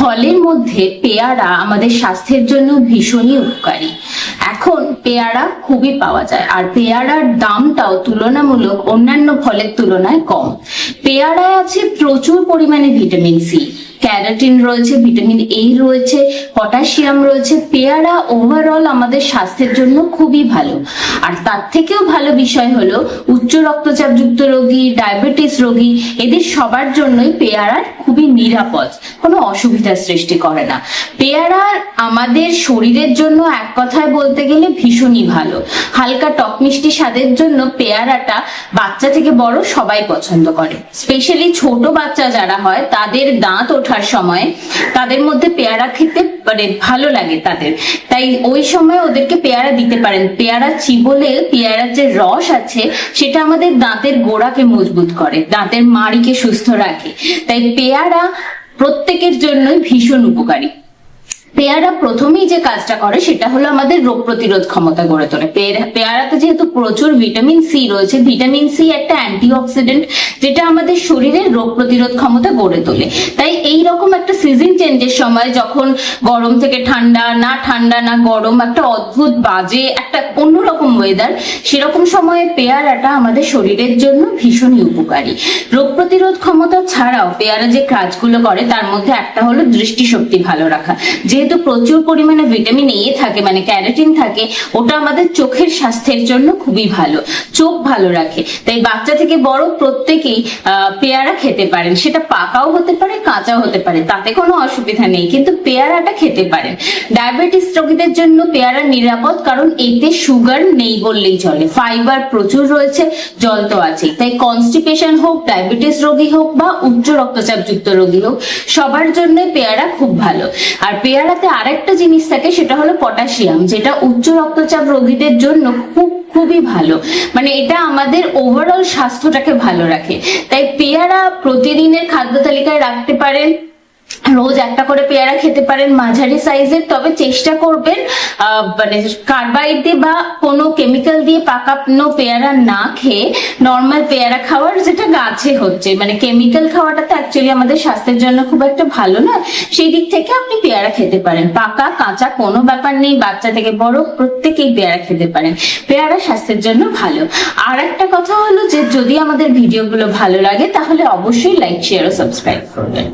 ফলের মধ্যে পেয়ারা আমাদের স্বাস্থ্যের জন্য ভীষণই উপকারী। এখন পেয়ারা খুবই পাওয়া যায়, আর পেয়ারার দামটাও তুলনামূলক অন্যান্য ফলের তুলনায় কম। পেয়ারায় আছে প্রচুর পরিমাণে ভিটামিন সি, ক্যারোটিন রয়েছে, ভিটামিন এ রয়েছে, পটাশিয়াম রয়েছে। পেয়ারা ওভারঅল আমাদের স্বাস্থ্যের জন্য খুবই ভালো। আর তার থেকেও ভালো বিষয় হলো উচ্চ রক্তচাপযুক্ত রোগী, ডায়াবেটিস রোগী, এদের সবার জন্যই পেয়ারা খুবই নিরাপদ, কোনো অসুবিধার সৃষ্টি করে না। পেয়ারা আমাদের শরীরের জন্য এক কথায় বলতে গেলে ভীষণই ভালো। হালকা টক মিষ্টি স্বাদের জন্য পেয়ারাটা বাচ্চা থেকে বড় সবাই পছন্দ করে। স্পেশালি ছোট বাচ্চা যারা হয় তাদের দাঁত ওঠার সময় তাদের মধ্যে পেয়ারা খেতে ভালো লাগে তাদের, তাই ওই সময় ওদেরকে পেয়ারা দিতে পারেন। পেয়ারা চিবোলে পেয়ারার যে রস আছে সেটা আমাদের দাঁতের গোড়াকে মজবুত করে, দাঁতের মাড়িকে সুস্থ রাখে। তাই পেয়ারা প্রত্যেকের জন্যই ভীষণ উপকারী। পেয়ারা প্রথমেই যে কাজটা করে সেটা হলো আমাদের রোগ প্রতিরোধ ক্ষমতা গড়ে তোলে। পেয়ারাতে যেহেতু প্রচুর ভিটামিন সি রয়েছে, ভিটামিন সি একটা অ্যান্টিঅক্সিডেন্ট যেটা আমাদের শরীরের রোগ প্রতিরোধ ক্ষমতা গড়ে তোলে। তাই এই রকম একটা সিজন চেঞ্জের সময় যখন গরম থেকে ঠান্ডা, না ঠান্ডা না গরম, একটা অদ্ভুত বাজে একটা অন্যরকম ওয়েদার, সেরকম সময়ে পেয়ারাটা আমাদের শরীরের জন্য ভীষণই উপকারী। রোগ প্রতিরোধ ক্ষমতা ছাড়াও পেয়ারা যে কাজগুলো করে তার মধ্যে একটা হলো দৃষ্টিশক্তি ভালো রাখা। যেহেতু প্রচুর পরিমাণে ভিটামিন এ থাকে, মানে ক্যারোটিন থাকে, ওটা আমাদের চোখের স্বাস্থ্যের জন্য খুবই ভালো, চোখ ভালো রাখে। তাই বাচ্চা থেকে বড় প্রত্যেকেই পেয়ারা খেতে পারেন। সেটা পাকাও হতে পারে, কাঁচাও হতে পারে, তাতে কোনো অসুবিধা নেই, কিন্তু পেয়ারাটা খেতে পারেন। ডায়াবেটিস রোগীদের জন্য পেয়ারা নিরাপদ, কারণ এতে সুগার নেই বললেই চলে, ফাইবার প্রচুর রয়েছে, জল তো আছেই। তাই কনস্টিপেশন হোক, ডায়াবেটিস রোগী হোক বা উচ্চ রক্তচাপযুক্ত রোগী হোক, সবার জন্য পেয়ারা খুব ভালো। আর পেয়ারাতে আরেকটা জিনিস থাকে, সেটা হলো পটাশিয়াম, যেটা উচ্চ রক্তচাপ রোগীদের জন্য খুবই ভালো। মানে এটা আমাদের ওভারঅল স্বাস্থ্যটাকে ভালো রাখে। তাই পেয়ারা প্রতিদিনের খাদ্য তালিকায় রাখতে পারেন। রোজ একটা করে পেয়ারা খেতে পারেন, মাঝারি সাইজের, তবে চেষ্টা করবেন মানে কার্বাইড দিয়ে বা কোনো কেমিক্যাল দিয়ে পাকানো পেয়ারা না খেয়ে নর্মাল পেয়ারা খাওয়ার, যেটা গাছে হচ্ছে। মানে কেমিক্যাল খাওয়াটা তো অ্যাকচুয়ালি আমাদের স্বাস্থ্যের জন্য খুব একটা ভালো না, সেই দিক থেকে আপনি পেয়ারা খেতে পারেন। পাকা কাঁচা কোনো ব্যাপার নেই, বাচ্চা থেকে বড় প্রত্যেকেই পেয়ারা খেতে পারেন। পেয়ারা স্বাস্থ্যের জন্য ভালো। আর একটা কথা হলো যে যদি আমাদের ভিডিওগুলো ভালো লাগে তাহলে অবশ্যই লাইক, শেয়ার ও সাবস্ক্রাইব করবেন।